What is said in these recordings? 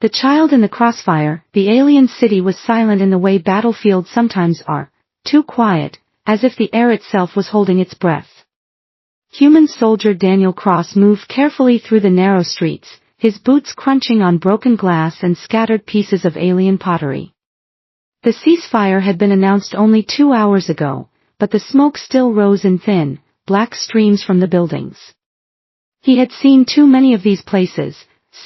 The child in the crossfire, the alien city was silent in the way battlefields sometimes are, too quiet, as if the air itself was holding its breath. Human soldier Daniel Cross moved carefully through the narrow streets, his boots crunching on broken glass and scattered pieces of alien pottery. The ceasefire had been announced only 2 hours ago, but the smoke still rose in thin, black streams from the buildings. He had seen too many of these places,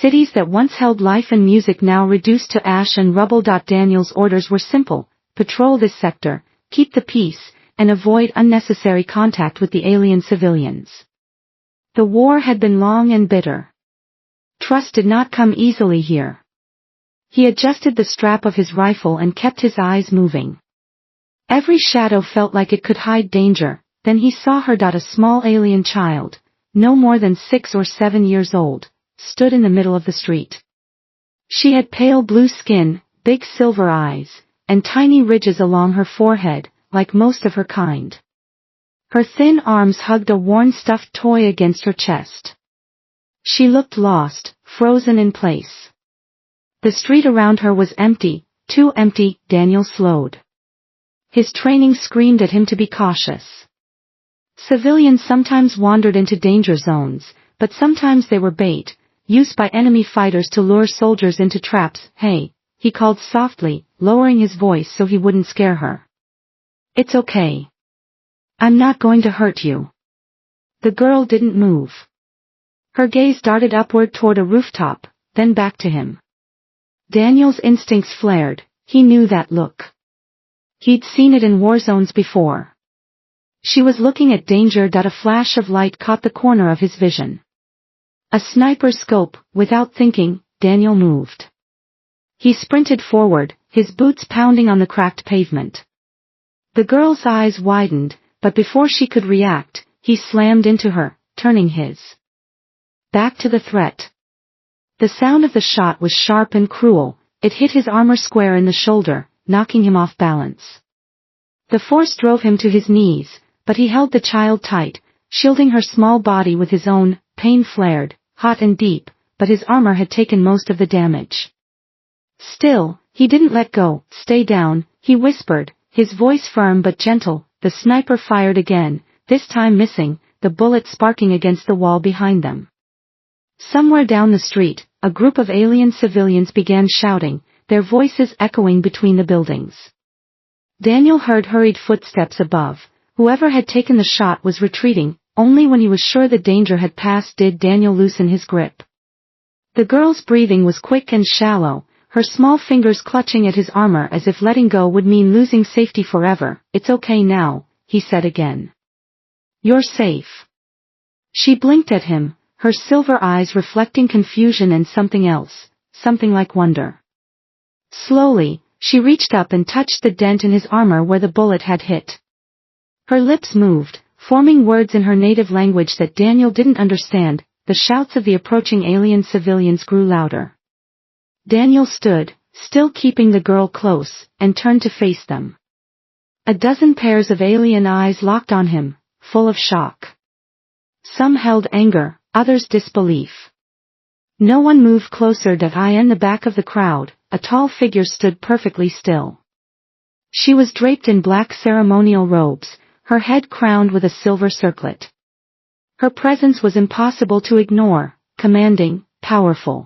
cities that once held life and music now reduced to ash and rubble. Daniel's orders were simple: patrol this sector, keep the peace, and avoid unnecessary contact with the alien civilians. The war had been long and bitter. Trust did not come easily here. He adjusted the strap of his rifle and kept his eyes moving. Every shadow felt like it could hide danger. Then he saw her. A small alien child, no more than 6 or 7 years old, stood in the middle of the street. She had pale blue skin, big silver eyes, and tiny ridges along her forehead, like most of her kind. Her thin arms hugged a worn stuffed toy against her chest. She looked lost, frozen in place. The street around her was empty, too empty. Daniel slowed. His training screamed at him to be cautious. Civilians sometimes wandered into danger zones, but sometimes they were bait, used by enemy fighters to lure soldiers into traps. "Hey," he called softly, lowering his voice so he wouldn't scare her. "It's okay. I'm not going to hurt you." The girl didn't move. Her gaze darted upward toward a rooftop, then back to him. Daniel's instincts flared. He knew that look. He'd seen it in war zones before. She was looking at danger. A flash of light caught the corner of his vision. A sniper's scope. Without thinking, Daniel moved. He sprinted forward, his boots pounding on the cracked pavement. The girl's eyes widened, but before she could react, he slammed into her, turning his back to the threat. The sound of the shot was sharp and cruel. It hit his armor square in the shoulder, knocking him off balance. The force drove him to his knees, but he held the child tight, shielding her small body with his own. Pain flared, hot and deep, but his armor had taken most of the damage. Still, he didn't let go. "Stay down," he whispered, his voice firm but gentle. The sniper fired again, this time missing, the bullet sparking against the wall behind them. Somewhere down the street, a group of alien civilians began shouting, their voices echoing between the buildings. Daniel heard hurried footsteps above. Whoever had taken the shot was retreating. Only when he was sure the danger had passed did Daniel loosen his grip. The girl's breathing was quick and shallow, her small fingers clutching at his armor as if letting go would mean losing safety forever. "It's okay now," he said again. "You're safe." She blinked at him, her silver eyes reflecting confusion and something else, something like wonder. Slowly, she reached up and touched the dent in his armor where the bullet had hit. Her lips moved, forming words in her native language that Daniel didn't understand. The shouts of the approaching alien civilians grew louder. Daniel stood, still keeping the girl close, and turned to face them. A dozen pairs of alien eyes locked on him, full of shock. Some held anger, others disbelief. No one moved closer. In the back of the crowd, a tall figure stood perfectly still. She was draped in black ceremonial robes, her head crowned with a silver circlet. Her presence was impossible to ignore, commanding, powerful.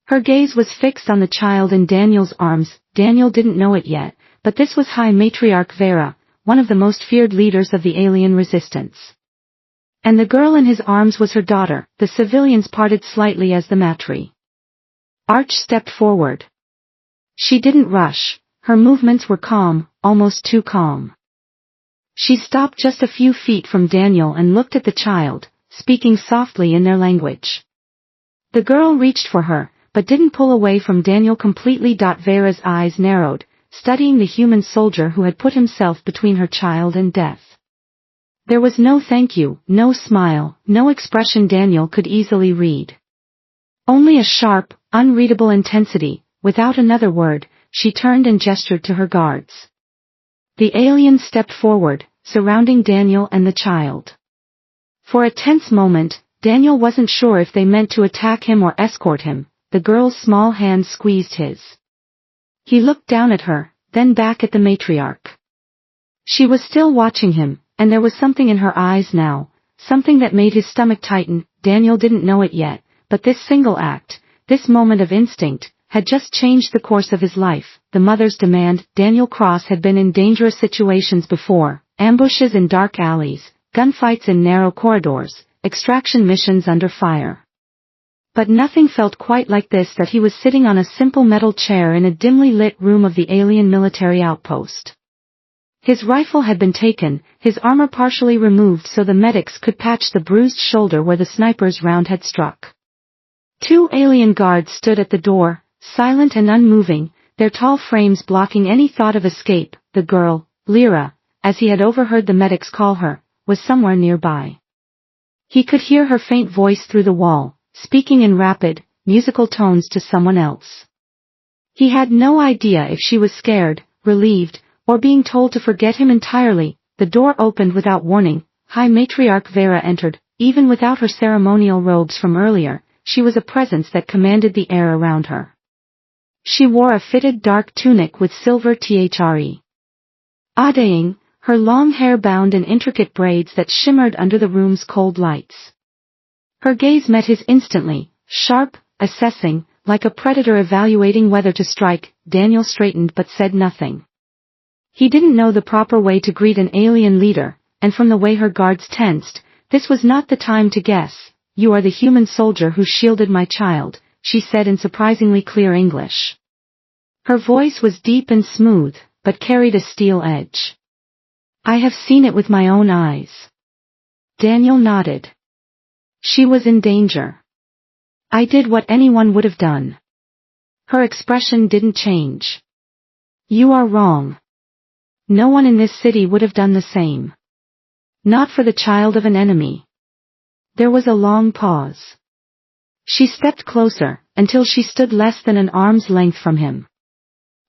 Her gaze was fixed on the child in Daniel's arms. Daniel didn't know it yet, but this was High Matriarch Vera, one of the most feared leaders of the alien resistance. And the girl in his arms was her daughter. The civilians parted slightly as the matri Arch stepped forward. She didn't rush, her movements were calm, almost too calm. She stopped just a few feet from Daniel and looked at the child, speaking softly in their language. The girl reached for her, but didn't pull away from Daniel completely. Vera's eyes narrowed, studying the human soldier who had put himself between her child and death. There was no thank you, no smile, no expression Daniel could easily read. Only a sharp, unreadable intensity. Without another word, she turned and gestured to her guards. The aliens stepped forward, surrounding Daniel and the child. For a tense moment, Daniel wasn't sure if they meant to attack him or escort him. the girl's small hand squeezed his. He looked down at her, then back at the matriarch. She was still watching him, and there was something in her eyes now, something that made his stomach tighten. Daniel didn't know it yet, but this single act, this moment of instinct, had just changed the course of his life. The mother's demand. Daniel Cross had been in dangerous situations before, ambushes in dark alleys, gunfights in narrow corridors, extraction missions under fire. But nothing felt quite like this. That he was sitting on a simple metal chair in a dimly lit room of the alien military outpost. His rifle had been taken, his armor partially removed so the medics could patch the bruised shoulder where the sniper's round had struck. 2 alien guards stood at the door, silent and unmoving, their tall frames blocking any thought of escape. The girl, Lyra, as he had overheard the medics call her, was somewhere nearby. He could hear her faint voice through the wall, speaking in rapid, musical tones to someone else. He had no idea if she was scared, relieved, or being told to forget him entirely. The door opened without warning. High Matriarch Vera entered. Even without her ceremonial robes from earlier, she was a presence that commanded the air around her. She wore a fitted dark tunic with silver Adaying, her long hair bound in intricate braids that shimmered under the room's cold lights. Her gaze met his instantly, sharp, assessing, like a predator evaluating whether to strike. Daniel straightened but said nothing. He didn't know the proper way to greet an alien leader, and from the way her guards tensed, this was not the time to guess. "You are the human soldier who shielded my child," she said in surprisingly clear English. Her voice was deep and smooth, but carried a steel edge. "I have seen it with my own eyes." Daniel nodded. "She was in danger. I did what anyone would have done." Her expression didn't change. "You are wrong. No one in this city would have done the same. Not for the child of an enemy." There was a long pause. She stepped closer, until she stood less than an arm's length from him.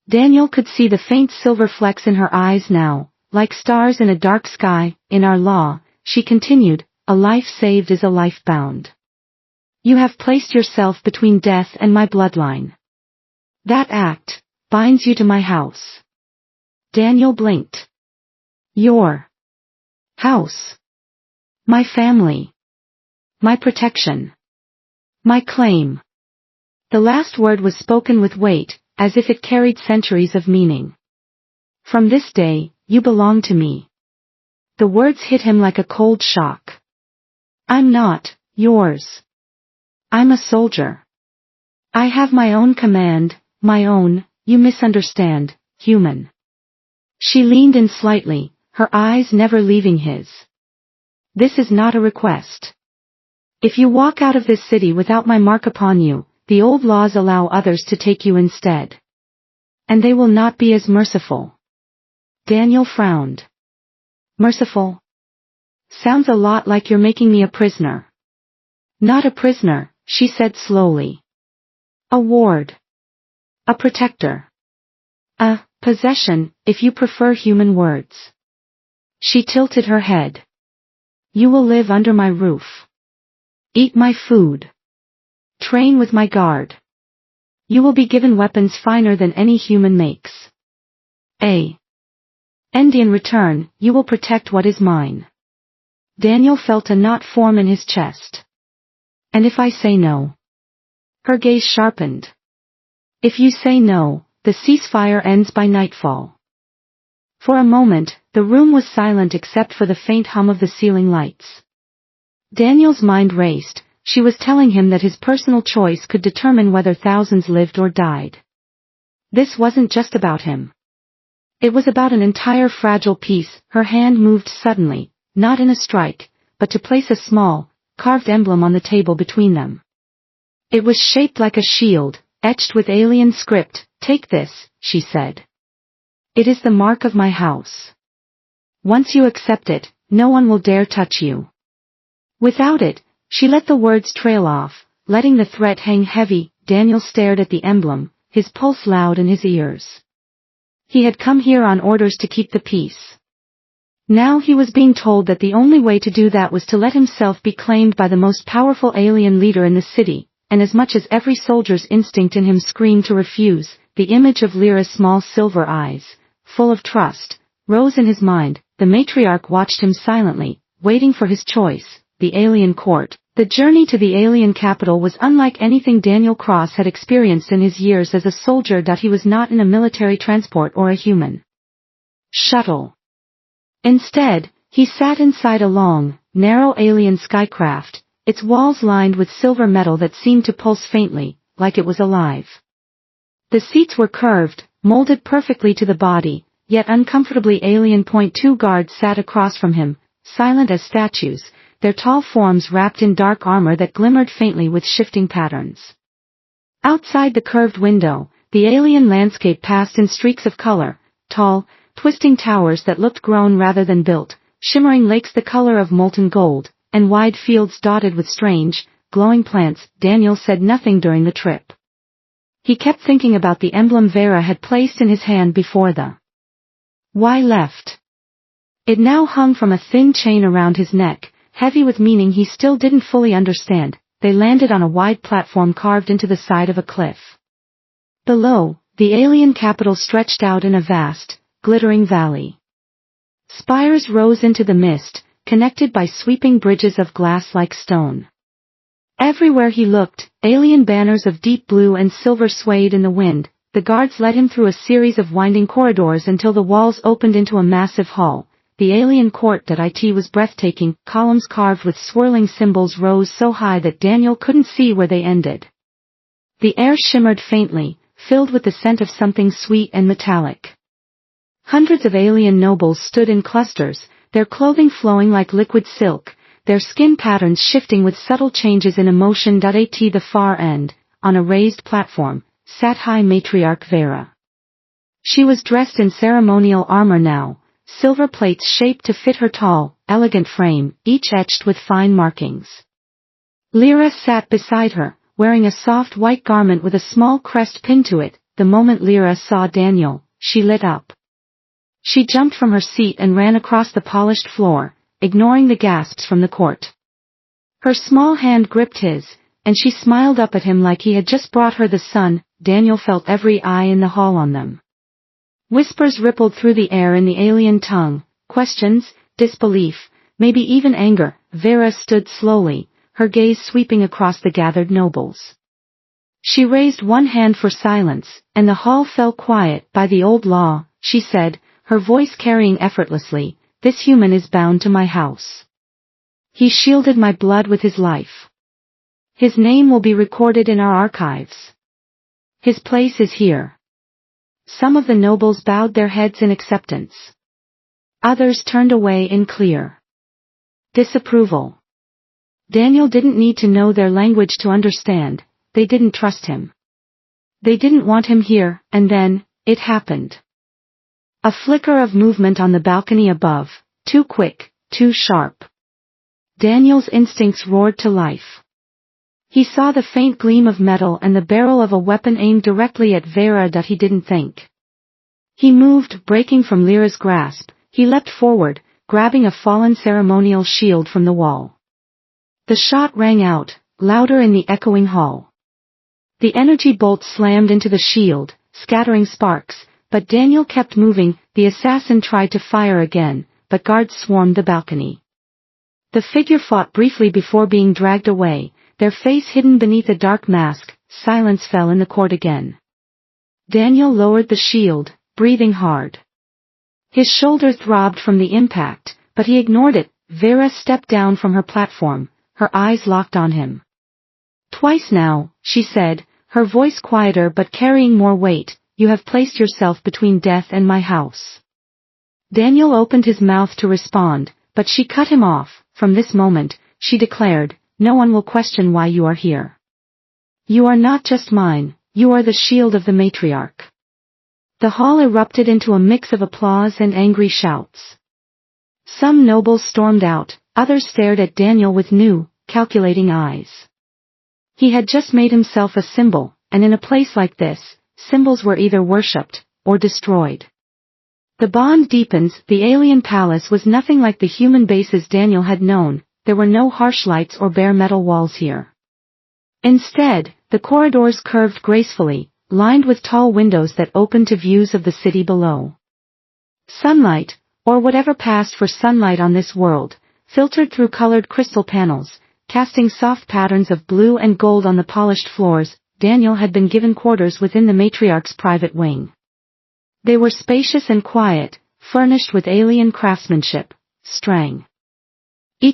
Daniel could see the faint silver flecks in her eyes now, like stars in a dark sky. "In our law," she continued, "a life saved is a life bound. You have placed yourself between death and my bloodline. That act binds you to my house." Daniel blinked. "Your house. My family. My protection. My claim." The last word was spoken with weight, as if it carried centuries of meaning. "From this day, you belong to me." The words hit him like a cold shock. "I'm not yours. I'm a soldier. I have my own command, my own, you misunderstand, human." She leaned in slightly, her eyes never leaving his. "This is not a request. If you walk out of this city without my mark upon you, the old laws allow others to take you instead. And they will not be as merciful." Daniel frowned. "Merciful? Sounds a lot like you're making me a prisoner." "Not a prisoner," she said slowly. "A ward. A protector. A possession, if you prefer human words." She tilted her head. "You will live under my roof. Eat my food. Train with my guard. You will be given weapons finer than any human makes. And in return, you will protect what is mine." Daniel felt a knot form in his chest. "And if I say no?" Her gaze sharpened. "If you say no, the ceasefire ends by nightfall." For a moment, the room was silent except for the faint hum of the ceiling lights. Daniel's mind raced. She was telling him that his personal choice could determine whether thousands lived or died. This wasn't just about him. It was about an entire fragile piece. Her hand moved suddenly, not in a strike, but to place a small, carved emblem on the table between them. It was shaped like a shield, etched with alien script. "Take this," she said. "It is the mark of my house. Once you accept it, no one will dare touch you." Without it, she let the words trail off, letting the threat hang heavy. Daniel stared at the emblem, his pulse loud in his ears. He had come here on orders to keep the peace. Now he was being told that the only way to do that was to let himself be claimed by the most powerful alien leader in the city, and as much as every soldier's instinct in him screamed to refuse, the image of Lyra's small silver eyes, full of trust, rose in his mind. The matriarch watched him silently, waiting for his choice, the alien court. The journey to the alien capital was unlike anything Daniel Cross had experienced in his years as a soldier. He was not in a military transport or a human shuttle. Instead, he sat inside a long, narrow alien skycraft, its walls lined with silver metal that seemed to pulse faintly, like it was alive. The seats were curved, molded perfectly to the body, yet uncomfortably alien. Two guards sat across from him, silent as statues, their tall forms wrapped in dark armor that glimmered faintly with shifting patterns. Outside the curved window, the alien landscape passed in streaks of color, tall, twisting towers that looked grown rather than built, shimmering lakes the color of molten gold, and wide fields dotted with strange, glowing plants. Daniel said nothing during the trip. He kept thinking about the emblem Vera had placed in his hand before the Y left. It now hung from a thin chain around his neck, heavy with meaning he still didn't fully understand. They landed on a wide platform carved into the side of a cliff. Below, the alien capital stretched out in a vast, glittering valley. Spires rose into the mist, connected by sweeping bridges of glass like stone. Everywhere he looked, alien banners of deep blue and silver swayed in the wind. The guards led him through a series of winding corridors until the walls opened into a massive hall. The alien court it was breathtaking. Columns carved with swirling symbols rose so high that Daniel couldn't see where they ended. The air shimmered faintly, filled with the scent of something sweet and metallic. Hundreds of alien nobles stood in clusters, their clothing flowing like liquid silk, their skin patterns shifting with subtle changes in emotion. At the far end, on a raised platform, sat High Matriarch Vera. She was dressed in ceremonial armor now, silver plates shaped to fit her tall, elegant frame, each etched with fine markings. Lyra sat beside her, wearing a soft white garment with a small crest pinned to it. The moment Lyra saw Daniel, she lit up. She jumped from her seat and ran across the polished floor, ignoring the gasps from the court. Her small hand gripped his, and she smiled up at him like he had just brought her the sun. Daniel felt every eye in the hall on them. Whispers rippled through the air in the alien tongue, questions, disbelief, maybe even anger. Vera stood slowly, her gaze sweeping across the gathered nobles. She raised one hand for silence, and the hall fell quiet. By the old law, she said, her voice carrying effortlessly, this human is bound to my house. He shielded my blood with his life. His name will be recorded in our archives. His place is here. Some of the nobles bowed their heads in acceptance. Others turned away in clear disapproval. Daniel didn't need to know their language to understand, they didn't trust him. They didn't want him here. And then, it happened. A flicker of movement on the balcony above, too quick, too sharp. Daniel's instincts roared to life. He saw the faint gleam of metal and the barrel of a weapon aimed directly at Vera. He didn't think. He moved, breaking from Lyra's grasp. He leapt forward, grabbing a fallen ceremonial shield from the wall. The shot rang out, louder in the echoing hall. The energy bolt slammed into the shield, scattering sparks, but Daniel kept moving. The assassin tried to fire again, but guards swarmed the balcony. The figure fought briefly before being dragged away, their face hidden beneath a dark mask. Silence fell in the court again. Daniel lowered the shield, breathing hard. His shoulder throbbed from the impact, but he ignored it. Vera stepped down from her platform, her eyes locked on him. Twice now, she said, her voice quieter but carrying more weight, you have placed yourself between death and my house. Daniel opened his mouth to respond, but she cut him off. From this moment, she declared, no one will question why you are here. You are not just mine, you are the shield of the matriarch. The hall erupted into a mix of applause and angry shouts. Some nobles stormed out, others stared at Daniel with new, calculating eyes. He had just made himself a symbol, and in a place like this, symbols were either worshipped, or destroyed. The bond deepens. The alien palace was nothing like the human bases Daniel had known. There were no harsh lights or bare metal walls here. Instead, the corridors curved gracefully, lined with tall windows that opened to views of the city below. Sunlight, or whatever passed for sunlight on this world, filtered through colored crystal panels, casting soft patterns of blue and gold on the polished floors. Daniel had been given quarters within the matriarch's private wing. They were spacious and quiet, furnished with alien craftsmanship, strang.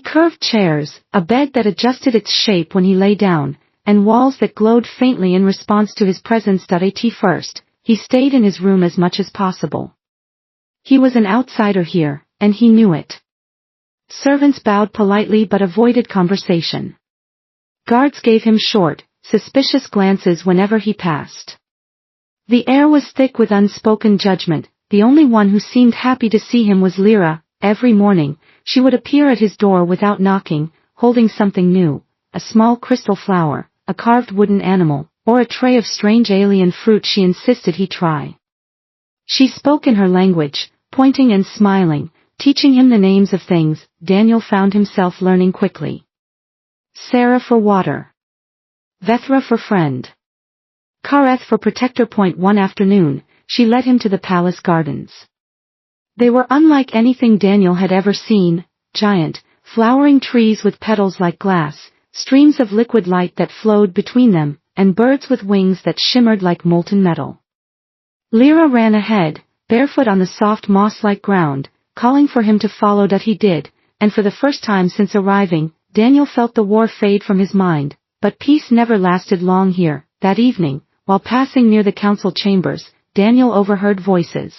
Curved chairs, a bed that adjusted its shape when he lay down, and walls that glowed faintly in response to his presence. At first, he stayed in his room as much as possible. He was an outsider here, and he knew it. Servants bowed politely but avoided conversation. Guards gave him short, suspicious glances whenever he passed. The air was thick with unspoken judgment. The only one who seemed happy to see him was Lyra. Every morning, she would appear at his door without knocking, holding something new, a small crystal flower, a carved wooden animal, or a tray of strange alien fruit she insisted he try. She spoke in her language, pointing and smiling, teaching him the names of things. Daniel found himself learning quickly. Sarah for water. Vethra for friend. Kareth for protector. One afternoon, she led him to the palace gardens. They were unlike anything Daniel had ever seen: giant, flowering trees with petals like glass, streams of liquid light that flowed between them, and birds with wings that shimmered like molten metal. Lyra ran ahead, barefoot on the soft moss-like ground, calling for him to follow. He did, and for the first time since arriving, Daniel felt the war fade from his mind. But peace never lasted long here. That evening, while passing near the council chambers, Daniel overheard voices.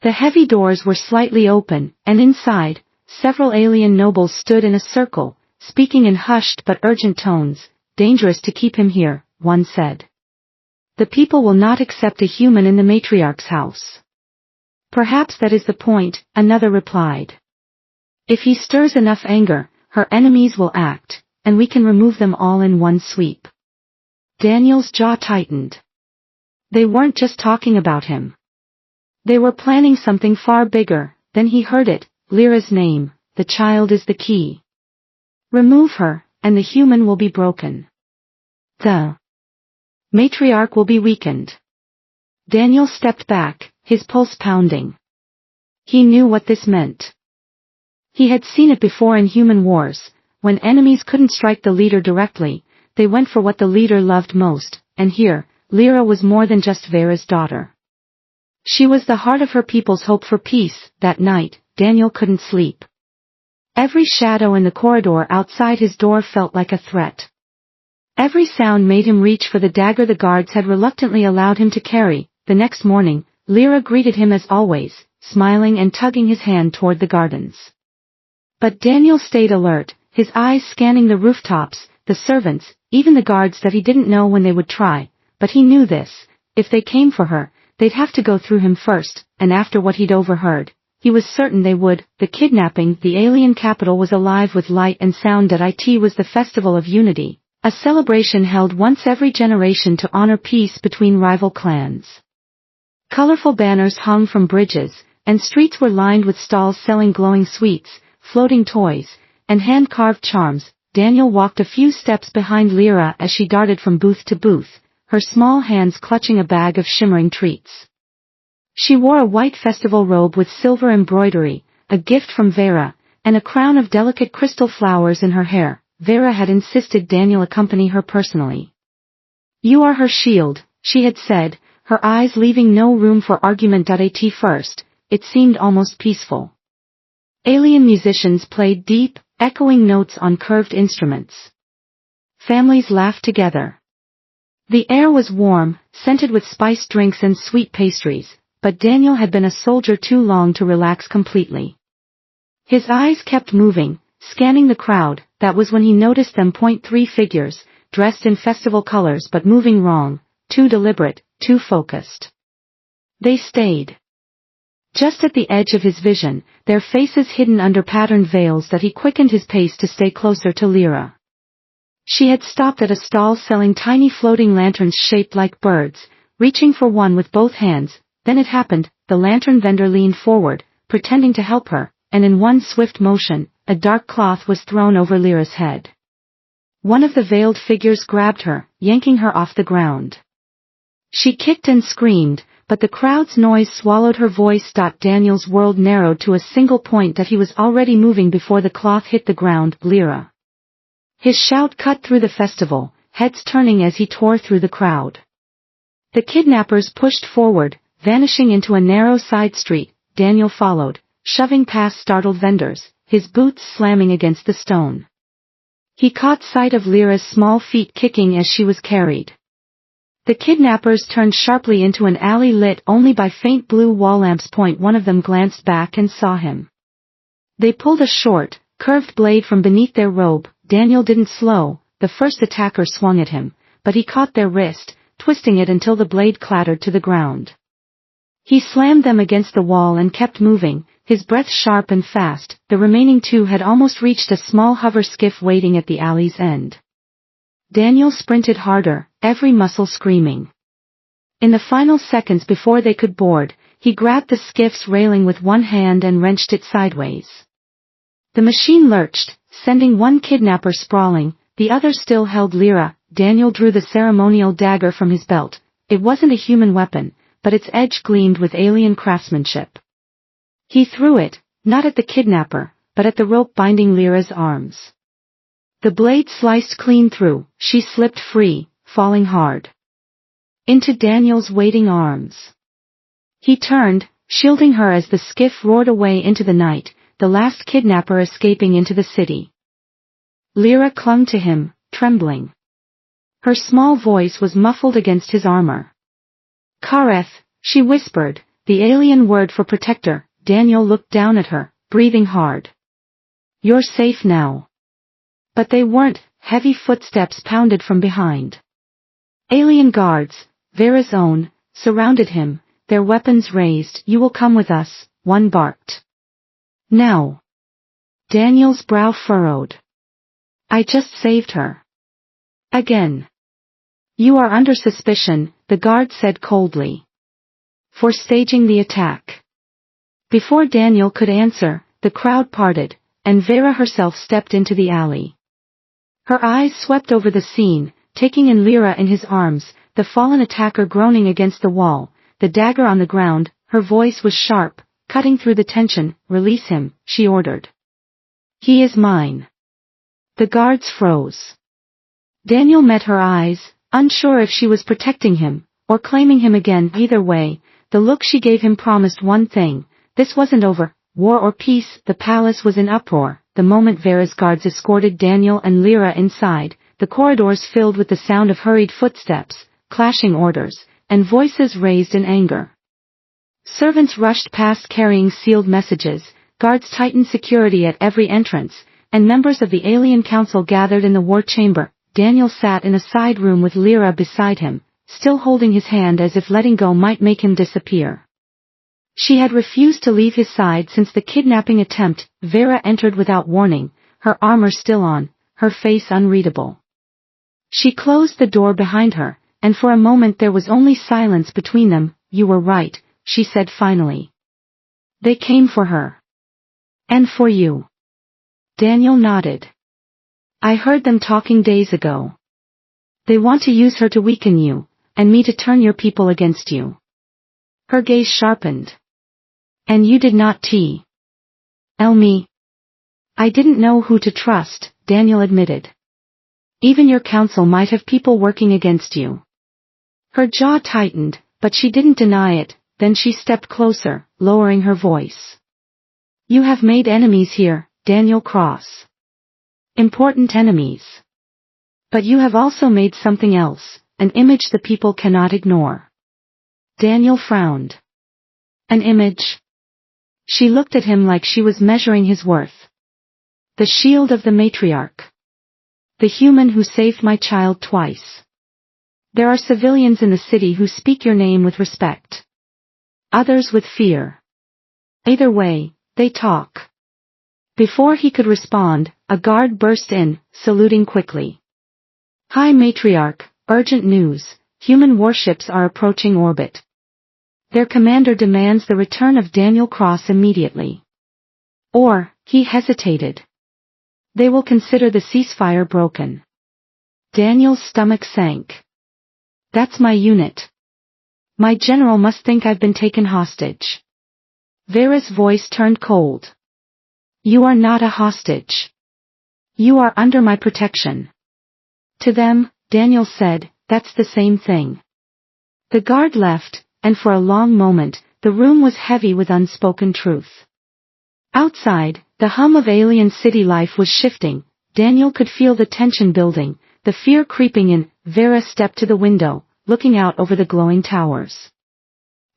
The heavy doors were slightly open, and inside, several alien nobles stood in a circle, speaking in hushed but urgent tones. Dangerous to keep him here, one said. The people will not accept a human in the matriarch's house. Perhaps that is the point, another replied. If he stirs enough anger, her enemies will act, and we can remove them all in one sweep. Daniel's jaw tightened. They weren't just talking about him. They were planning something far bigger. Then he heard it, Lyra's name. The child is the key. Remove her, and the human will be broken. The matriarch will be weakened. Daniel stepped back, his pulse pounding. He knew what this meant. He had seen it before in human wars. When enemies couldn't strike the leader directly, they went for what the leader loved most, and here, Lyra was more than just Vera's daughter. She was the heart of her people's hope for peace. That night, Daniel couldn't sleep. Every shadow in the corridor outside his door felt like a threat. Every sound made him reach for the dagger the guards had reluctantly allowed him to carry. The next morning, Lyra greeted him as always, smiling and tugging his hand toward the gardens. But Daniel stayed alert, his eyes scanning the rooftops, the servants, even the guards that he didn't know when they would try. But he knew this: if they came for her, they'd have to go through him first, and after what he'd overheard, he was certain they would. The kidnapping, the alien capital was alive with light and sound. It was the Festival of Unity, a celebration held once every generation to honor peace between rival clans. Colorful banners hung from bridges, and streets were lined with stalls selling glowing sweets, floating toys, and hand-carved charms. Daniel walked a few steps behind Lyra as she darted from booth to booth, her small hands clutching a bag of shimmering treats. She wore a white festival robe with silver embroidery, a gift from Vera, and a crown of delicate crystal flowers in her hair. Vera had insisted Daniel accompany her personally. "You are her shield," she had said, her eyes leaving no room for argument. At first, it seemed almost peaceful. Alien musicians played deep, echoing notes on curved instruments. Families laughed together. The air was warm, scented with spiced drinks and sweet pastries, but Daniel had been a soldier too long to relax completely. His eyes kept moving, scanning the crowd. That was when he noticed them. 3 figures, dressed in festival colors but moving wrong, too deliberate, too focused. They stayed. Just at the edge of his vision, their faces hidden under patterned veils. He quickened his pace to stay closer to Lyra. She had stopped at a stall selling tiny floating lanterns shaped like birds, reaching for one with both hands. Then it happened, the lantern vendor leaned forward, pretending to help her, and in one swift motion, a dark cloth was thrown over Lyra's head. One of the veiled figures grabbed her, yanking her off the ground. She kicked and screamed, but the crowd's noise swallowed her voice. Daniel's world narrowed to a single point that he was already moving before the cloth hit the ground. Lyra. His shout cut through the festival, heads turning as he tore through the crowd. The kidnappers pushed forward, vanishing into a narrow side street. Daniel followed, shoving past startled vendors, his boots slamming against the stone. He caught sight of Lyra's small feet kicking as she was carried. The kidnappers turned sharply into an alley lit only by faint blue wall lamps. One of them glanced back and saw him. They pulled a short, curved blade from beneath their robe. Daniel didn't slow. The first attacker swung at him, but he caught their wrist, twisting it until the blade clattered to the ground. He slammed them against the wall and kept moving, his breath sharp and fast. The remaining two had almost reached a small hover skiff waiting at the alley's end. Daniel sprinted harder, every muscle screaming. In the final seconds before they could board, he grabbed the skiff's railing with one hand and wrenched it sideways. The machine lurched, sending one kidnapper sprawling, the other still held Lyra. Daniel drew the ceremonial dagger from his belt. It wasn't a human weapon, but its edge gleamed with alien craftsmanship. He threw it, not at the kidnapper, but at the rope binding Lyra's arms. The blade sliced clean through, she slipped free, falling hard into Daniel's waiting arms. He turned, shielding her as the skiff roared away into the night, the last kidnapper escaping into the city. Lyra clung to him, trembling. Her small voice was muffled against his armor. Kareth, she whispered, the alien word for protector. Daniel looked down at her, breathing hard. You're safe now. But they weren't. Heavy footsteps pounded from behind. Alien guards, Vera's own, surrounded him, their weapons raised. You will come with us, one barked. Now. Daniel's brow furrowed. I just saved her. Again. You are under suspicion, the guard said coldly. For staging the attack. Before Daniel could answer, the crowd parted, and Vera herself stepped into the alley. Her eyes swept over the scene, taking in Lyra in his arms, the fallen attacker groaning against the wall, the dagger on the ground. Her voice was sharp, cutting through the tension. Release him, she ordered. He is mine. The guards froze. Daniel met her eyes, unsure if she was protecting him, or claiming him again. Either way, the look she gave him promised one thing: this wasn't over, war or peace. The palace was in uproar. The moment Vera's guards escorted Daniel and Lyra inside, the corridors filled with the sound of hurried footsteps, clashing orders, and voices raised in anger. Servants rushed past carrying sealed messages, guards tightened security at every entrance, and members of the alien council gathered in the war chamber. Daniel sat in a side room with Lyra beside him, still holding his hand as if letting go might make him disappear. She had refused to leave his side since the kidnapping attempt. Vera entered without warning, her armor still on, her face unreadable. She closed the door behind her, and for a moment there was only silence between them. You were right, she said finally. They came for her. And for you. Daniel nodded. I heard them talking days ago. They want to use her to weaken you, and me to turn your people against you. Her gaze sharpened. And you did not tell me. I didn't know who to trust, Daniel admitted. Even your council might have people working against you. Her jaw tightened, but she didn't deny it. Then she stepped closer, lowering her voice. You have made enemies here, Daniel Cross. Important enemies. But you have also made something else, an image the people cannot ignore. Daniel frowned. An image? She looked at him like she was measuring his worth. The shield of the matriarch. The human who saved my child twice. There are civilians in the city who speak your name with respect. Others with fear. Either way, they talk. Before he could respond, a guard burst in, saluting quickly. High Matriarch, urgent news, human warships are approaching orbit. Their commander demands the return of Daniel Cross immediately. Or, he hesitated. They will consider the ceasefire broken. Daniel's stomach sank. That's my unit. My general must think I've been taken hostage. Vera's voice turned cold. You are not a hostage. You are under my protection. To them, Daniel said, that's the same thing. The guard left, and for a long moment, the room was heavy with unspoken truth. Outside, the hum of alien city life was shifting. Daniel could feel the tension building, the fear creeping in. Vera stepped to the window, looking out over the glowing towers.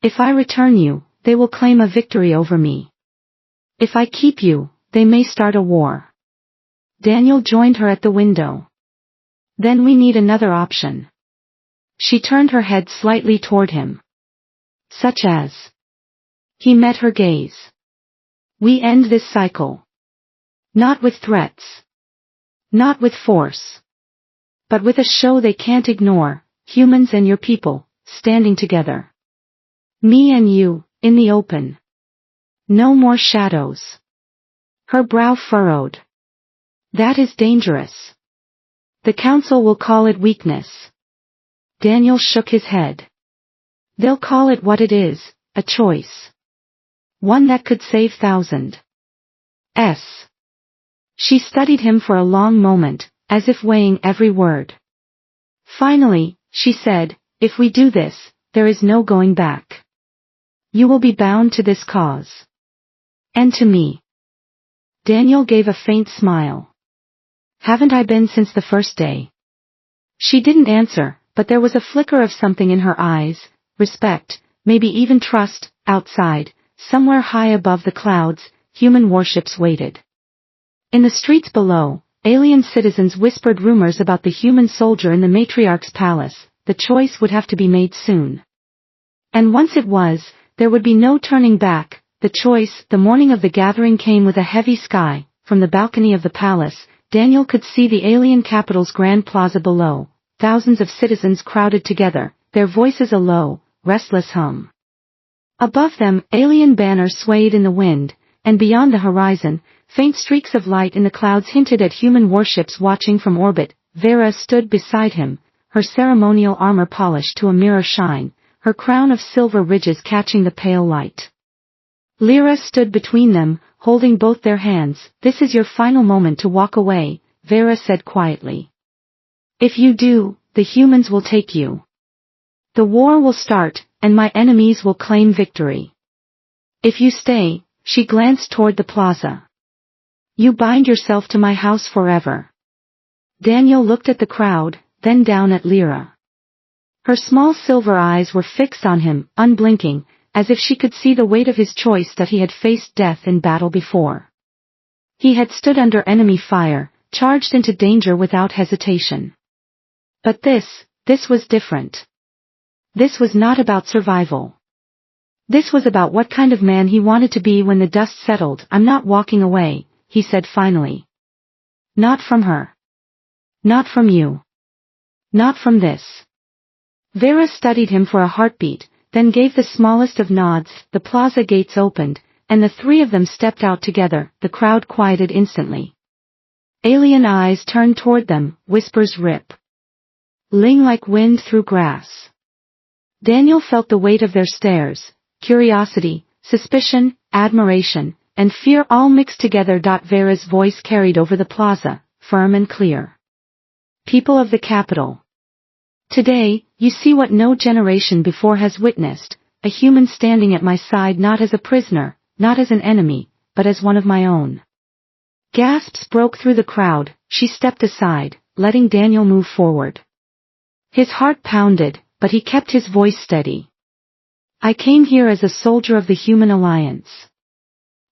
If I return you, they will claim a victory over me. If I keep you, they may start a war. Daniel joined her at the window. Then we need another option. She turned her head slightly toward him. Such as? He met her gaze. We end this cycle. Not with threats. Not with force. But with a show they can't ignore, humans and your people, standing together. Me and you, in the open. No more shadows. Her brow furrowed. That is dangerous. The council will call it weakness. Daniel shook his head. They'll call it what it is, a choice. One that could save thousands. She studied him for a long moment, as if weighing every word. Finally, she said, if we do this, there is no going back. You will be bound to this cause. And to me. Daniel gave a faint smile. Haven't I been since the first day? She didn't answer, but there was a flicker of something in her eyes, respect, maybe even trust. Outside, somewhere high above the clouds, human warships waited. In the streets below, alien citizens whispered rumors about the human soldier in the matriarch's palace. The choice would have to be made soon. And once it was, there would be no turning back. The choice. The morning of the gathering came with a heavy sky. From the balcony of the palace, Daniel could see the alien capital's grand plaza below. Thousands of citizens crowded together, their voices a low, restless hum. Above them, alien banners swayed in the wind, and beyond the horizon, faint streaks of light in the clouds hinted at human warships watching from orbit. Vera stood beside him, her ceremonial armor polished to a mirror shine, her crown of silver ridges catching the pale light. Lyra stood between them, holding both their hands. This is your final moment to walk away, Vera said quietly. If you do, the humans will take you. The war will start, and my enemies will claim victory. If you stay, she glanced toward the plaza. You bind yourself to my house forever. Daniel looked at the crowd, then down at Lyra. Her small silver eyes were fixed on him, unblinking, as if she could see the weight of his choice that he had faced death in battle before. He had stood under enemy fire, charged into danger without hesitation. But this was different. This was not about survival. This was about what kind of man he wanted to be when the dust settled. I'm not walking away, he said finally. Not from her. Not from you. Not from this. Vera studied him for a heartbeat, then gave the smallest of nods. The plaza gates opened, and the three of them stepped out together. The crowd quieted instantly. Alien eyes turned toward them, whispers rip. Ling like wind through grass. Daniel felt the weight of their stares, curiosity, suspicion, admiration, and fear all mixed together. Vera's voice carried over the plaza, firm and clear. People of the capital. Today, you see what no generation before has witnessed, a human standing at my side not as a prisoner, not as an enemy, but as one of my own. Gasps broke through the crowd. She stepped aside, letting Daniel move forward. His heart pounded, but he kept his voice steady. I came here as a soldier of the human alliance.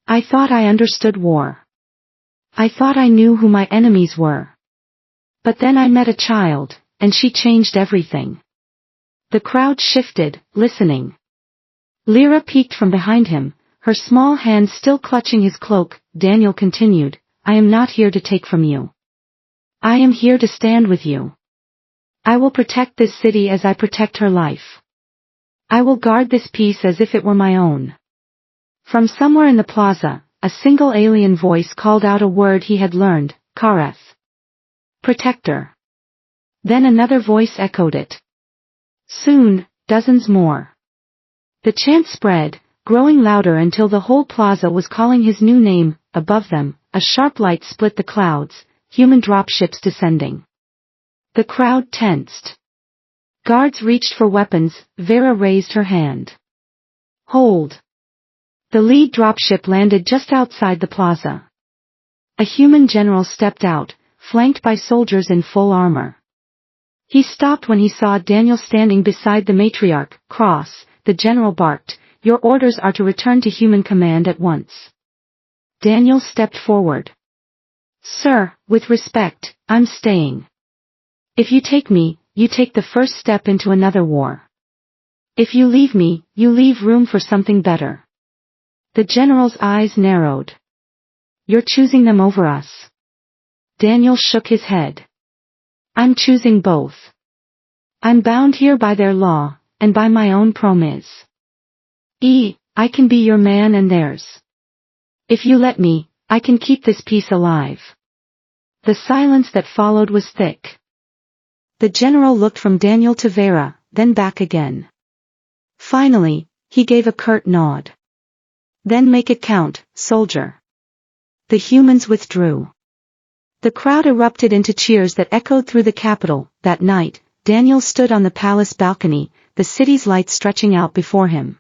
I thought I understood war. I thought I knew who my enemies were. But then I met a child, and she changed everything. The crowd shifted, listening. Lyra peeked from behind him, her small hand still clutching his cloak. Daniel continued, I am not here to take from you. I am here to stand with you. I will protect this city as I protect her life. I will guard this peace as if it were my own. From somewhere in the plaza, a single alien voice called out a word he had learned, Kareth. Protector. Then another voice echoed it. Soon, dozens more. The chant spread, growing louder until the whole plaza was calling his new name. Above them, a sharp light split the clouds, human dropships descending. The crowd tensed. Guards reached for weapons. Vera raised her hand. Hold. The lead dropship landed just outside the plaza. A human general stepped out, flanked by soldiers in full armor. He stopped when he saw Daniel standing beside the matriarch. Cross, the general barked, your orders are to return to human command at once. Daniel stepped forward. Sir, with respect, I'm staying. If you take me, you take the first step into another war. If you leave me, you leave room for something better. The general's eyes narrowed. You're choosing them over us. Daniel shook his head. I'm choosing both. I'm bound here by their law, and by my own promise. I can be your man and theirs. If you let me, I can keep this peace alive. The silence that followed was thick. The general looked from Daniel to Vera, then back again. Finally, he gave a curt nod. Then make it count, soldier. The humans withdrew. The crowd erupted into cheers that echoed through the capital. That night, Daniel stood on the palace balcony, the city's lights stretching out before him.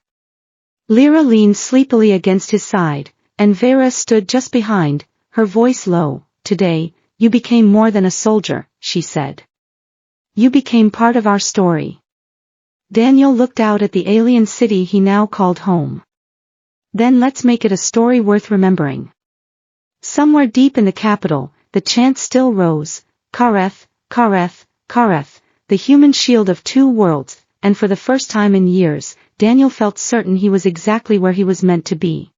Lyra leaned sleepily against his side, and Vera stood just behind, her voice low. Today, you became more than a soldier, she said. You became part of our story. Daniel looked out at the alien city he now called home. Then let's make it a story worth remembering. Somewhere deep in the capital, the chant still rose, Kareth, Kareth, Kareth, the human shield of two worlds, and for the first time in years, Daniel felt certain he was exactly where he was meant to be.